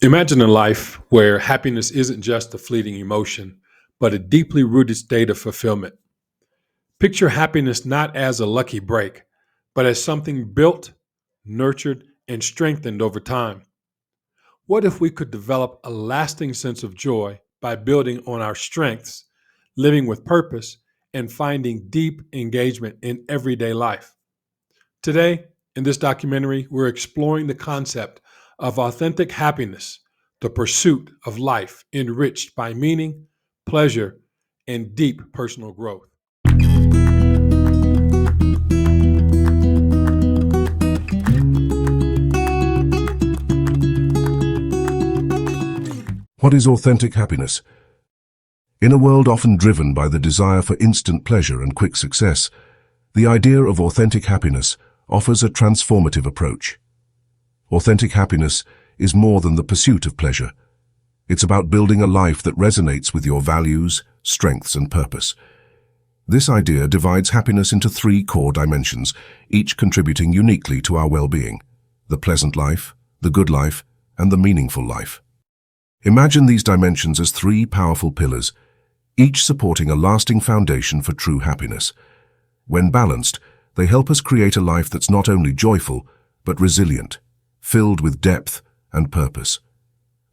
Imagine a life where happiness isn't just a fleeting emotion, but a deeply rooted state of fulfillment. Picture happiness not as a lucky break, but as something built, nurtured, and strengthened over time. What if we could develop a lasting sense of joy by building on our strengths, living with purpose, and finding deep engagement in everyday life? Today, in this documentary, we're exploring the concept of authentic happiness, the pursuit of life enriched by meaning, pleasure, and deep personal growth. What is authentic happiness? In a world often driven by the desire for instant pleasure and quick success, the idea of authentic happiness offers a transformative approach. Authentic happiness is more than the pursuit of pleasure. It's about building a life that resonates with your values, strengths, and purpose. This idea divides happiness into three core dimensions, each contributing uniquely to our well-being: the pleasant life, the good life, and the meaningful life. Imagine these dimensions as three powerful pillars, each supporting a lasting foundation for true happiness. When balanced, they help us create a life that's not only joyful, but resilient, filled with depth and purpose.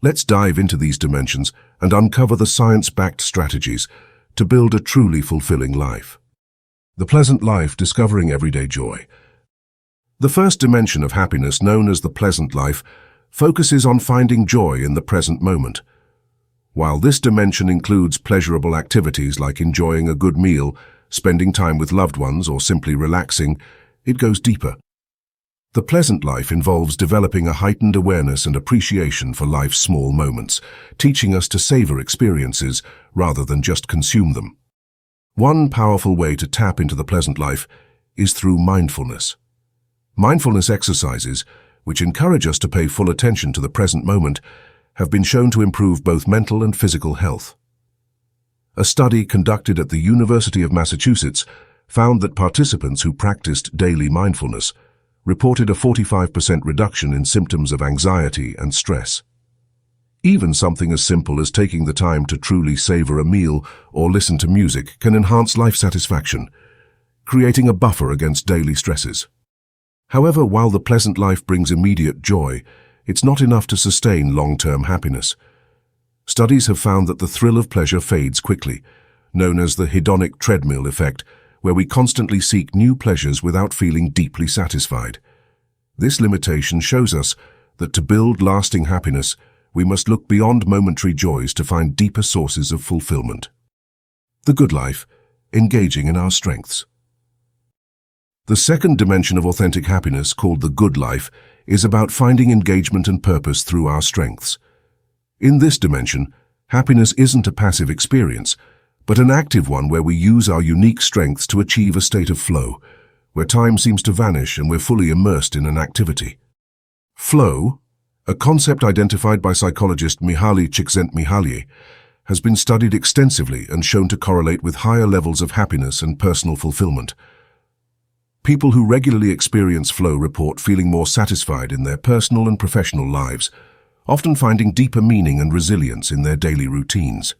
Let's dive into these dimensions and uncover the science-backed strategies to build a truly fulfilling life. The pleasant life, discovering everyday joy. The first dimension of happiness, known as the pleasant life, focuses on finding joy in the present moment. While this dimension includes pleasurable activities like enjoying a good meal, spending time with loved ones, or simply relaxing, it goes deeper. The pleasant life involves developing a heightened awareness and appreciation for life's small moments, teaching us to savor experiences rather than just consume them. One powerful way to tap into the pleasant life is through mindfulness. Mindfulness exercises, which encourage us to pay full attention to the present moment, have been shown to improve both mental and physical health. A study conducted at the University of Massachusetts found that participants who practiced daily mindfulness reported a 45% reduction in symptoms of anxiety and stress. Even something as simple as taking the time to truly savor a meal or listen to music can enhance life satisfaction, creating a buffer against daily stresses. However, while the pleasant life brings immediate joy, it's not enough to sustain long-term happiness. Studies have found that the thrill of pleasure fades quickly, known as the hedonic treadmill effect, where we constantly seek new pleasures without feeling deeply satisfied. This limitation shows us that to build lasting happiness, we must look beyond momentary joys to find deeper sources of fulfillment. The good life, engaging in our strengths. The second dimension of authentic happiness, called the good life, is about finding engagement and purpose through our strengths. In this dimension, happiness isn't a passive experience, but an active one where we use our unique strengths to achieve a state of flow, where time seems to vanish and we're fully immersed in an activity. Flow, a concept identified by psychologist Mihaly Csikszentmihalyi, has been studied extensively and shown to correlate with higher levels of happiness and personal fulfillment. People who regularly experience flow report feeling more satisfied in their personal and professional lives, often finding deeper meaning and resilience in their daily routines.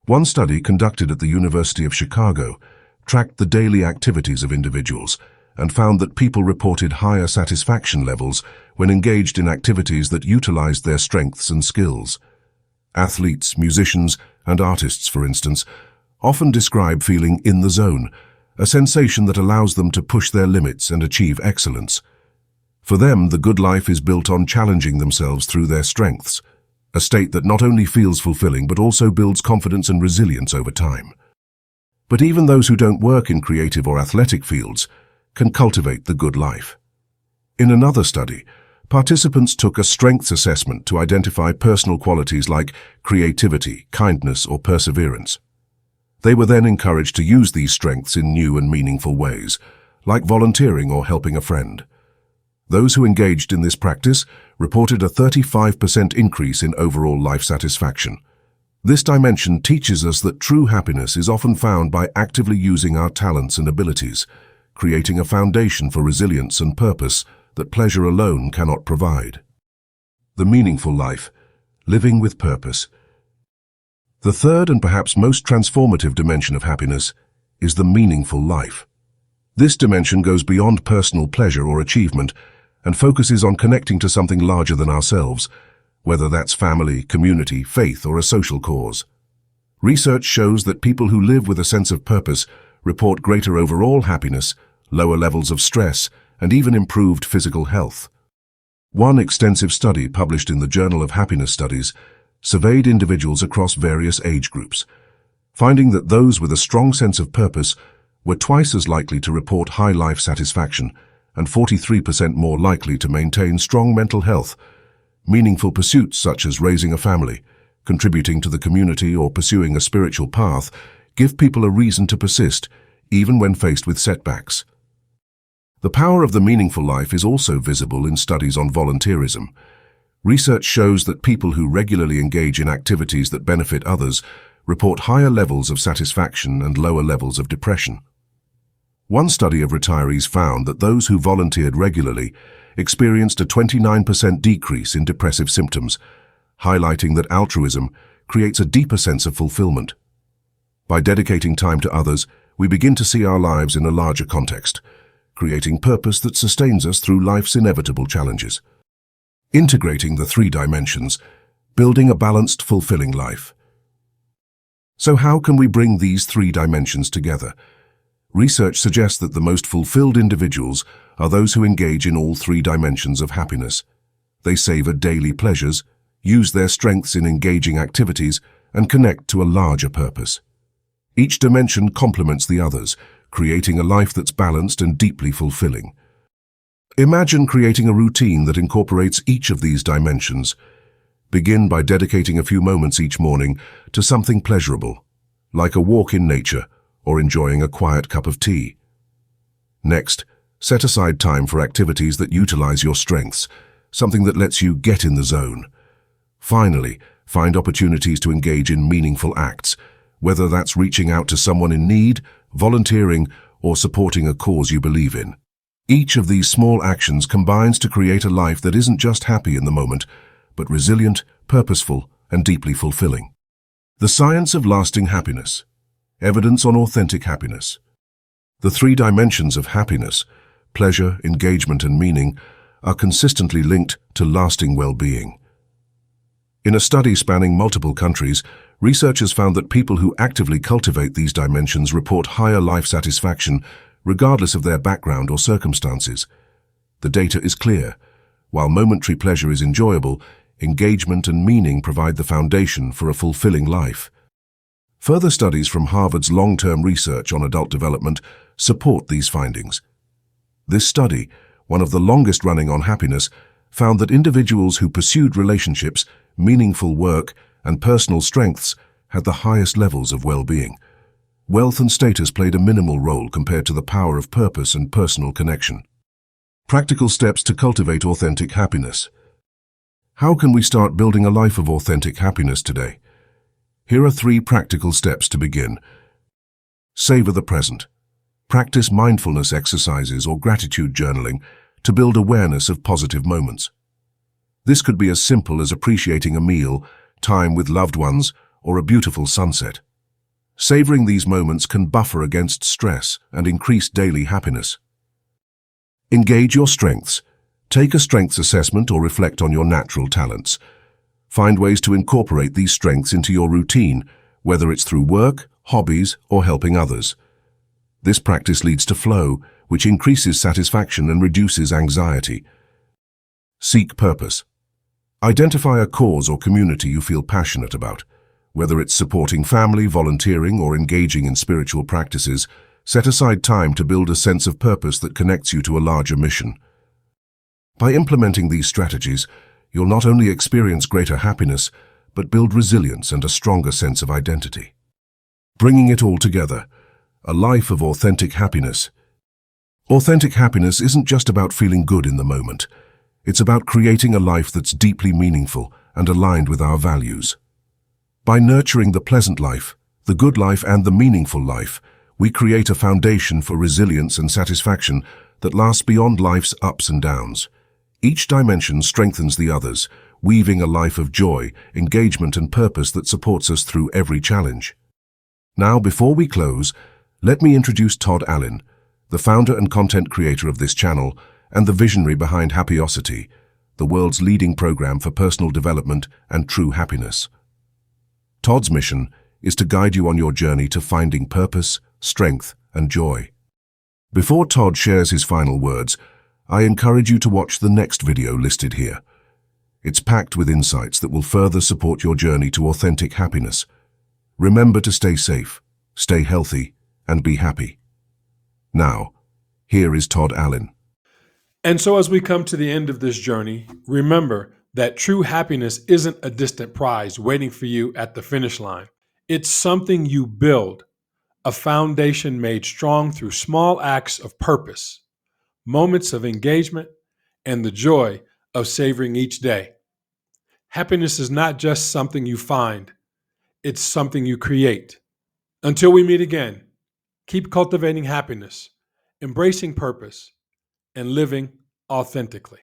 One study conducted at the University of Chicago tracked the daily activities of individuals and found that people reported higher satisfaction levels when engaged in activities that utilized their strengths and skills. Athletes, musicians, and artists, for instance, often describe feeling in the zone, a sensation that allows them to push their limits and achieve excellence. For them, the good life is built on challenging themselves through their strengths, a state that not only feels fulfilling but also builds confidence and resilience over time. But even those who don't work in creative or athletic fields can cultivate the good life. In another study, participants took a strengths assessment to identify personal qualities like creativity, kindness, or perseverance. They were then encouraged to use these strengths in new and meaningful ways, like volunteering or helping a friend. Those who engaged in this practice reported a 35% increase in overall life satisfaction. This dimension teaches us that true happiness is often found by actively using our talents and abilities, creating a foundation for resilience and purpose that pleasure alone cannot provide. The meaningful life, living with purpose. The third and perhaps most transformative dimension of happiness is the meaningful life. This dimension goes beyond personal pleasure or achievement and focuses on connecting to something larger than ourselves, whether that's family, community, faith, or a social cause. Research shows that people who live with a sense of purpose report greater overall happiness, lower levels of stress, and even improved physical health. One extensive study published in the Journal of Happiness Studies surveyed individuals across various age groups, finding that those with a strong sense of purpose were twice as likely to report high life satisfaction and 43% more likely to maintain strong mental health. Meaningful pursuits such as raising a family, contributing to the community, or pursuing a spiritual path give people a reason to persist, even when faced with setbacks. The power of the meaningful life is also visible in studies on volunteerism. Research shows that people who regularly engage in activities that benefit others report higher levels of satisfaction and lower levels of depression. One study of retirees found that those who volunteered regularly experienced a 29% decrease in depressive symptoms, highlighting that altruism creates a deeper sense of fulfillment. By dedicating time to others, we begin to see our lives in a larger context, creating purpose that sustains us through life's inevitable challenges. Integrating the three dimensions, building a balanced, fulfilling life. So how can we bring these three dimensions together? Research suggests that the most fulfilled individuals are those who engage in all three dimensions of happiness. They savor daily pleasures, use their strengths in engaging activities, and connect to a larger purpose. Each dimension complements the others, creating a life that's balanced and deeply fulfilling. Imagine creating a routine that incorporates each of these dimensions. Begin by dedicating a few moments each morning to something pleasurable, like a walk in nature or enjoying a quiet cup of tea. Next, set aside time for activities that utilize your strengths, something that lets you get in the zone. Finally, find opportunities to engage in meaningful acts, whether that's reaching out to someone in need, volunteering, or supporting a cause you believe in. Each of these small actions combines to create a life that isn't just happy in the moment, but resilient, purposeful, and deeply fulfilling. The science of lasting happiness. Evidence on authentic happiness. The three dimensions of happiness, pleasure, engagement, and meaning, are consistently linked to lasting well-being. In a study spanning multiple countries, researchers found that people who actively cultivate these dimensions report higher life satisfaction regardless of their background or circumstances. The data is clear. While momentary pleasure is enjoyable, engagement and meaning provide the foundation for a fulfilling life. Further studies from Harvard's long-term research on adult development support these findings. This study, one of the longest running on happiness, found that individuals who pursued relationships, meaningful work, and personal strengths had the highest levels of well-being. Wealth and status played a minimal role compared to the power of purpose and personal connection. Practical steps to cultivate authentic happiness. How can we start building a life of authentic happiness today? Here are 3 practical steps to begin. Savor the present. Practice mindfulness exercises or gratitude journaling to build awareness of positive moments. This could be as simple as appreciating a meal, time with loved ones, or a beautiful sunset. Savoring these moments can buffer against stress and increase daily happiness. Engage your strengths. Take a strengths assessment or reflect on your natural talents. Find ways to incorporate these strengths into your routine, whether it's through work, hobbies, or helping others. This practice leads to flow, which increases satisfaction and reduces anxiety. Seek purpose. Identify a cause or community you feel passionate about. Whether it's supporting family, volunteering, or engaging in spiritual practices, set aside time to build a sense of purpose that connects you to a larger mission. By implementing these strategies, you'll not only experience greater happiness, but build resilience and a stronger sense of identity. Bringing it all together, a life of authentic happiness. Authentic happiness isn't just about feeling good in the moment. It's about creating a life that's deeply meaningful and aligned with our values. By nurturing the pleasant life, the good life, and the meaningful life, we create a foundation for resilience and satisfaction that lasts beyond life's ups and downs. Each dimension strengthens the others, weaving a life of joy, engagement, and purpose that supports us through every challenge. Now, before we close, let me introduce Todd Allyn, the founder and content creator of this channel and the visionary behind Happyosity, the world's leading program for personal development and true happiness. Todd's mission is to guide you on your journey to finding purpose, strength, and joy. Before Todd shares his final words, I encourage you to watch the next video listed here. It's packed with insights that will further support your journey to authentic happiness. Remember to stay safe, stay healthy, and be happy. Now, here is Todd Allyn. And so as we come to the end of this journey, remember that true happiness isn't a distant prize waiting for you at the finish line. It's something you build, a foundation made strong through small acts of purpose, moments of engagement, and the joy of savoring each day. Happiness is not just something you find, it's something you create. Until we meet again, keep cultivating happiness, embracing purpose, and living authentically.